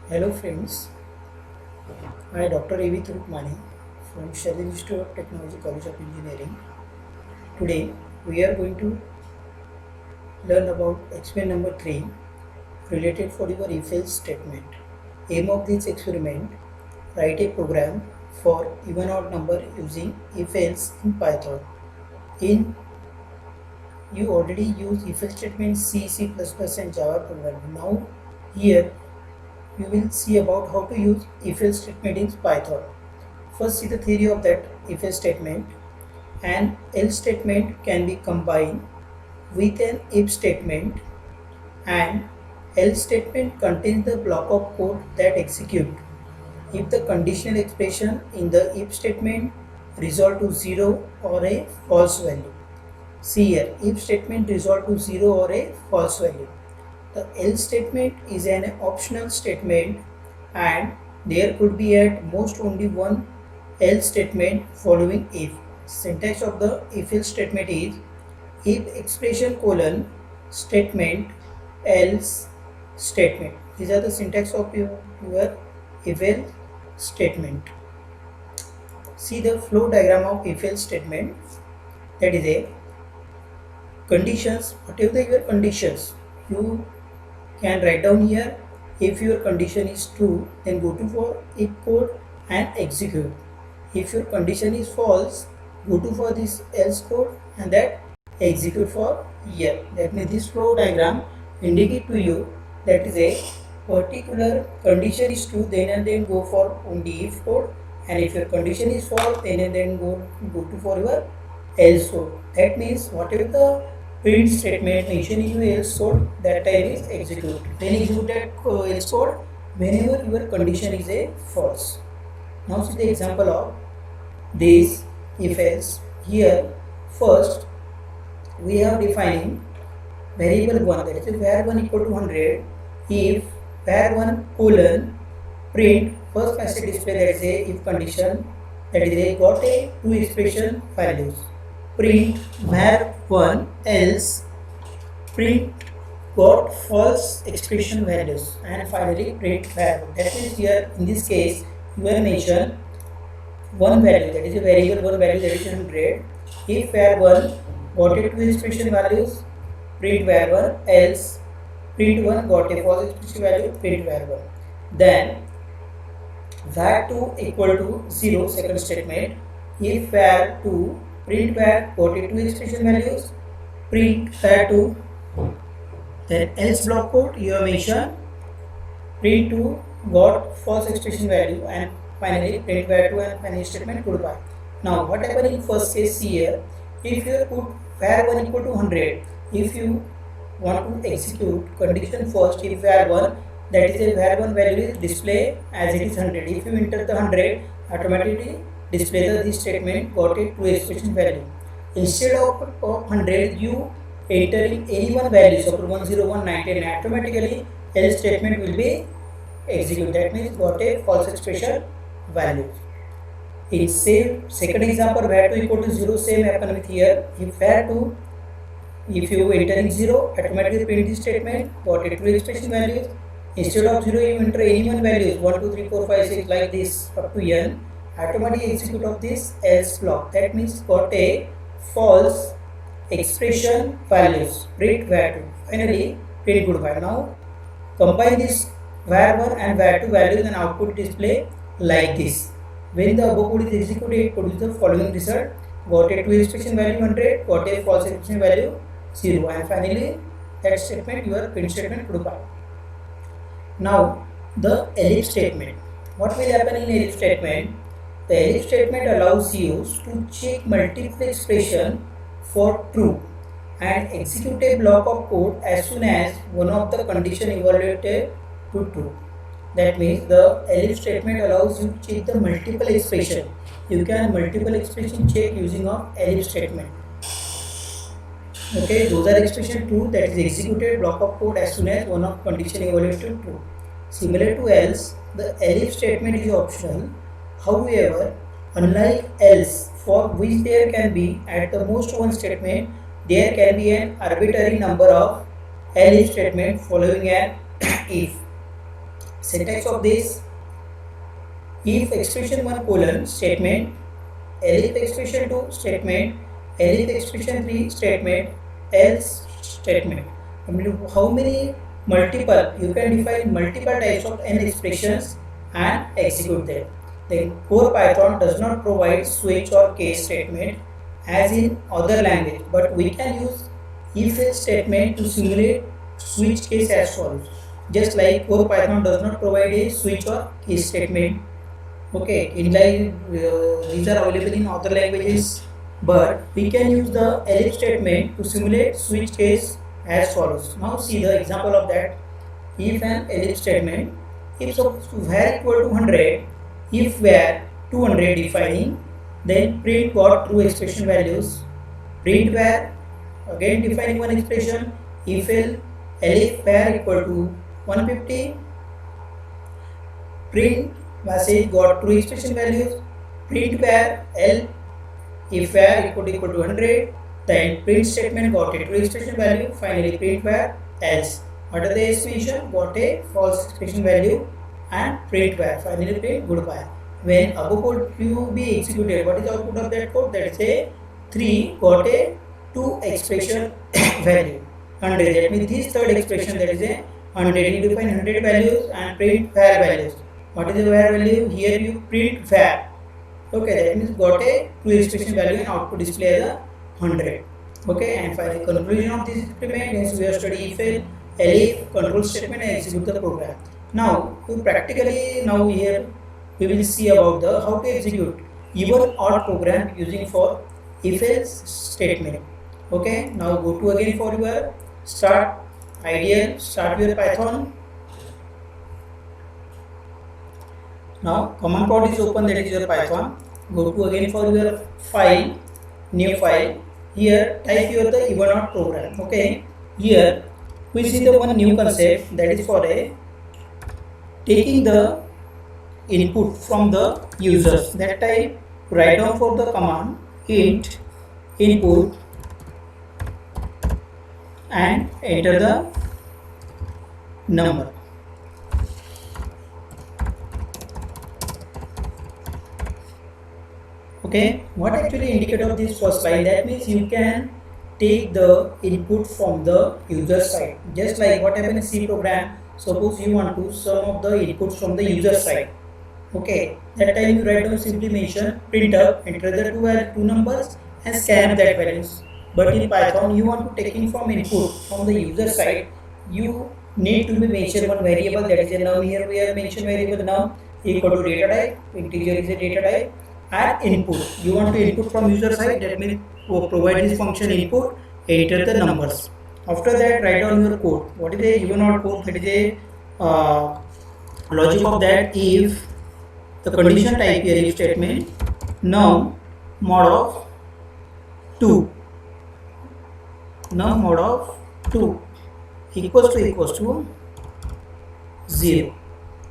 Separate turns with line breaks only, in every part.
Hello friends, I Dr. A.V. Thurupmani from Shelley Institute of Technology College of Engineering. Today we are going to learn about experiment number 3 related for your if-else statement. Aim of this experiment, write a program for even odd number using if-else in Python. In you already use if-else statement C, C++ and Java programming. Now here you will see about how to use if-else statement in Python. First, see the theory of that if-else statement. An else statement can be combined with an if statement, and else statement contains the block of code that execute if the conditional expression in the if statement resolve to 0 or a false value. See here, if statement resolve to 0 or a false value. The else statement is an optional statement and there could be at most only one else statement following if. Syntax of the if else statement is if expression colon statement else statement. These are the syntax of your if else statement. See the flow diagram of if else statement. That is a conditions. Whatever your conditions, you can write down here. If your condition is true, then go to for if code and execute. If your condition is false, go to for this else code and that execute for here. That means this flow diagram indicate to you that is a particular condition is true, then and then go for only if code, and if your condition is false, then and then go to for your else code. That means whatever the print statement mentioned in your else code, that time is execute. When execute that else code, whenever your condition is a false. Now see the example of this if else. Here first we have defining variable 1, that is var 1 equal to 100 if var 1 colon print first message display, that is a if condition, that is a got a two expression values, print var 1 else print got false expression values, and finally print var 1. That means here in this case you have mentioned one value, that is a variable one value, that is 100. If var 1 got a two expression values, print var 1, else print 1 got a false expression value, print var 1. Then var 2 equal to 0, second statement. If var 2 print var got a two expression values, print var 2. Then else block code you have mentioned print 2 got false expression value, and finally print var 2 and final statement goodbye. Now what happened in first case here, if you put var 1 equal to 100, if you want to execute condition first, if var 1, that is a var 1 value is display as it is 100. If you enter the 100, automatically display this statement got a two expression value. Instead of 100, you entering any one value, so 101, 99, automatically else statement will be executed. That means got a false expression value. In same second example, var 2 equal to 0, same happen with here. If var 2, if you entering 0, automatically print this statement got a two expression values. Instead of 0, you enter any one values 1, 2, 3, 4, 5, 6 like this up to n. Automatically execute of this else block. That means got a false expression values. Print var 2. Finally, print goodbye. Now combine this var 1 and var 2 values and output display like this. When the above code is executed, it produces the following result: got a two expression value 100, got a false expression value 0, and finally that statement your print statement goodbye. Now the ellipse statement. What will happen in ellipse statement? The ellipse statement allows you to check multiple expression for true and execute a block of code as soon as one of the condition evaluated to true. That means the ellipse statement allows you to check the multiple expression. You can multiple expression check using a ellipse statement. Okay, those are expression 2, that is executed block of code as soon as one of condition evaluated true. Similar to else, the ellipse statement is optional. However, unlike else, for which there can be at the most one statement, there can be an arbitrary number of ellipse statement following an if. Syntax of this: if expression 1 colon statement, elif expression 2 statement, elif expression 3 statement, else statement. I mean, how many multiple, you can define multiple types of n expressions and execute them. Then core Python does not provide switch or case statement as in other language, but we can use if else statement to simulate switch case as follows. Just like core Python does not provide a switch or case statement. Okay, inline these are available in other languages, but we can use the elif statement to simulate switch case as follows. Now see the example of that. If an elif statement, if so var equal to 100, if var 200 defining, then print what true expression values, print var again defining one expression, if elif var equal to 150, print message got true expression values, print var l if var equal to 100, then print statement got a true expression value, finally print var else. What are the expression? Got a false expression value, and print var, finally print goodbye. When above code will be executed, what is the output of that code? That is a 3 got a 2 expression value. 100, that means this third expression, that is a 100, you define 100 values and print var values. What is the var value? Here you print var. Okay, that means got a true expression value and output display as a 100. Okay, and finally conclusion of this experiment is we have studied if, elif, control statement and execute the program. Now, practically now here we will see about the how to execute even odd program using for if else statement. Okay, now go to again for your start ideal, start your Python. Now command prompt is open, that is your Python. Go to again for your file, new file. Here type your the even odd program. Okay, here we see the one new concept, that is for a taking the input from the users. That type write down for the command int input and enter the number. Okay, what actually indicate of this first line? That means you can take the input from the user side. Just like what happens in C program, suppose you want to sum of the inputs from the user side. Okay, that time you write down simply mention printf, enter the two numbers and scan that values. But in Python, you want to take in from input from the user side, you need to be mention one variable, that is a num. Here we have mentioned variable num equal to data type, integer is a data type, and input. You want to input from user side, that means provide this function input, enter the numbers. After that, write down your code. What is a even odd code? That is a logic of that. If the condition type here if statement num mod of 2, num mod of 2 equals to 0.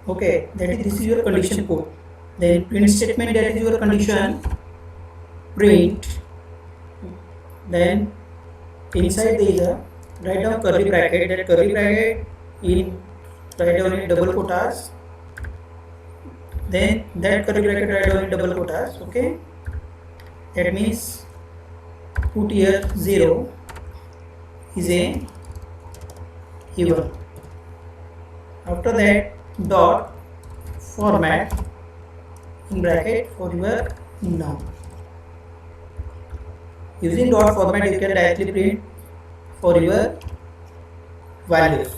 Okay, that is this is your condition code. Then print statement, that is your condition print. Then inside there is a write down curly bracket, that curly bracket in write down in double quotas. Then that curly bracket write down in double quotas. Okay, that means put here 0 is a even. After that dot format in bracket for your num. Using dot format you can directly print for your values.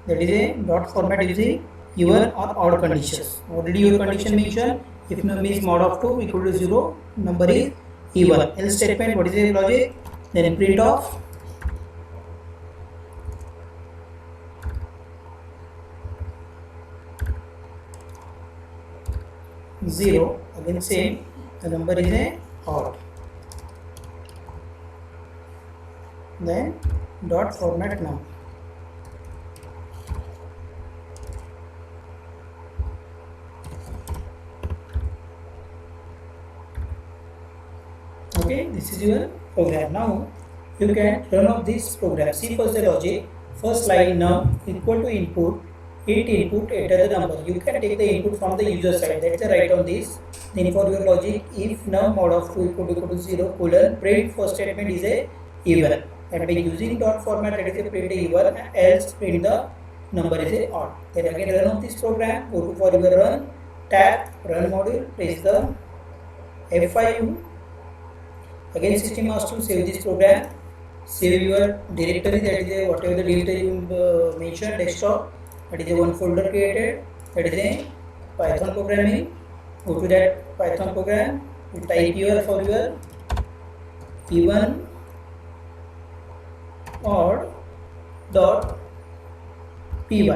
That is a dot format using even or odd conditions. Already your condition mentioned if num is mod of 2 equal to 0, number is even. Else statement, what is the logic? Then print of zero, again same, the number is a odd. Then dot format num. Okay, this is your program. Now you can run off this program. See first the logic. First line num equal to input Hit input, enter the number. You can take the input from the user side. That's the right on this. Then for your logic, if num mod of 2 equal to 0 colon print first statement is a even. That means using dot format, that is a print even, else print the number is a odd. Then again run of this program. Go to for your run tab, run module, press the F5. Again system asks to save this program. Save your directory, that is a whatever the directory you mentioned, desktop. That is a one folder created, that is a Python programming. Go to that Python program, you type here for your even or dot py.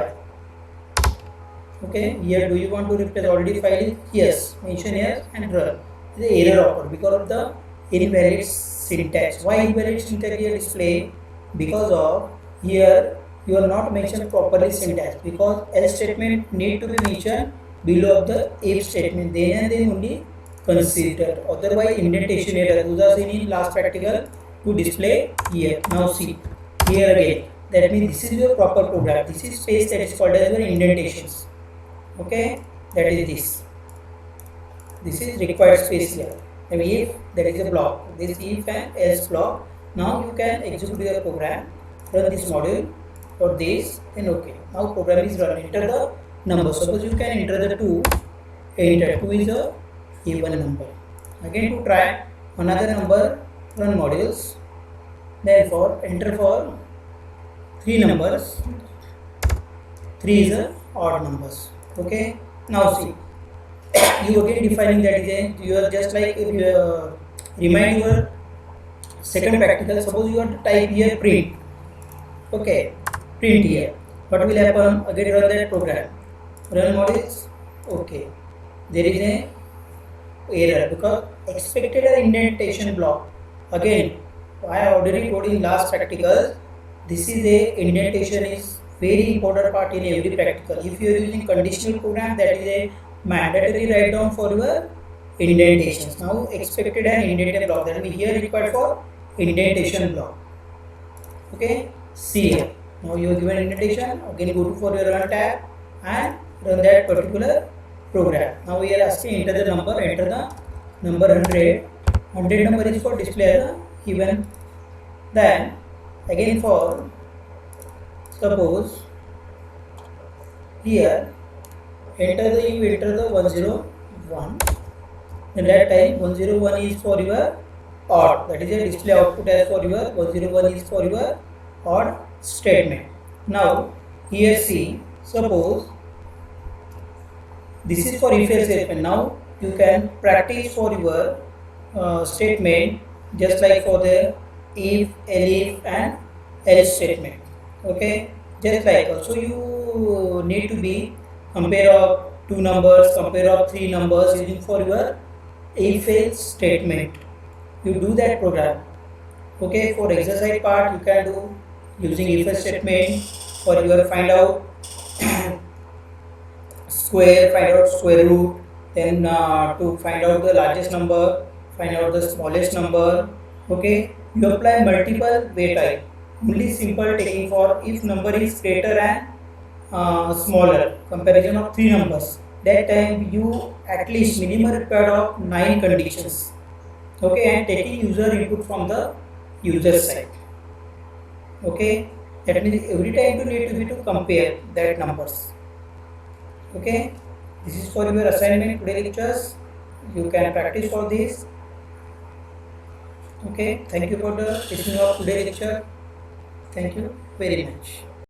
Okay, here do you want to replace already file? Yes, mention here and run. The error occur because of the invalid syntax. Why invalid syntax here display? Because of here you are not mentioned properly syntax, because else statement need to be mentioned below of the if statement, then and then only consider. Otherwise indentation error. Those are seen in last practical to display here. Now see here again. That means this is your proper program. This is space that is called as your indentations. Okay, that is this. This is required space here. And if there is a block, this if and else block. Now you can execute your program, run this module for this, then okay. Now program is run. Enter the number. Suppose you can enter the 2. Enter 2 is a even number. Again to try another number, run modules. Then for enter for 3 numbers. 3 is a odd numbers. Okay. Now see. You again defining that is a, you are just like remind your second practical. Suppose you want to type here print. Okay, print here. What will happen? Again run that program. Run modules. Okay, there is a error because expected an indentation block. Again, I already told in last practical. This is a indentation is very important part in every practical. If you are using conditional program, that is a mandatory write down for your indentations. Now expected an indentation block, that will be here required for indentation block. Okay, see here. Now you are given indentation. Again go to for your run tab and run that particular program. Now we are asking enter the number. Enter the number 100. 100 number is for display as even. Then again for suppose here enter the 101. And that time 101 is for your odd, that is a display output as for your 101 is for your odd statement. Now here see, suppose this is for if else statement. Now you can practice for your statement just like for the if, elif and else statement. Okay, just like also you need to be compare of 2 numbers, compare of 3 numbers using for your if else statement. You do that program. Okay, for exercise part you can do using if else statement for your find out square, find out square root, then to find out the largest number, find out the smallest number. Okay, you apply multiple way type. Only simple taking for if number is greater and smaller, comparison of 3 numbers. That time you at least minimum required of 9 conditions. Okay, and taking user input from the user side. Okay, that means every time you need to be to compare that numbers. Okay, this is for your assignment today lectures. You can practice for this. Okay, thank you for the listening of today lecture. Thank you very much.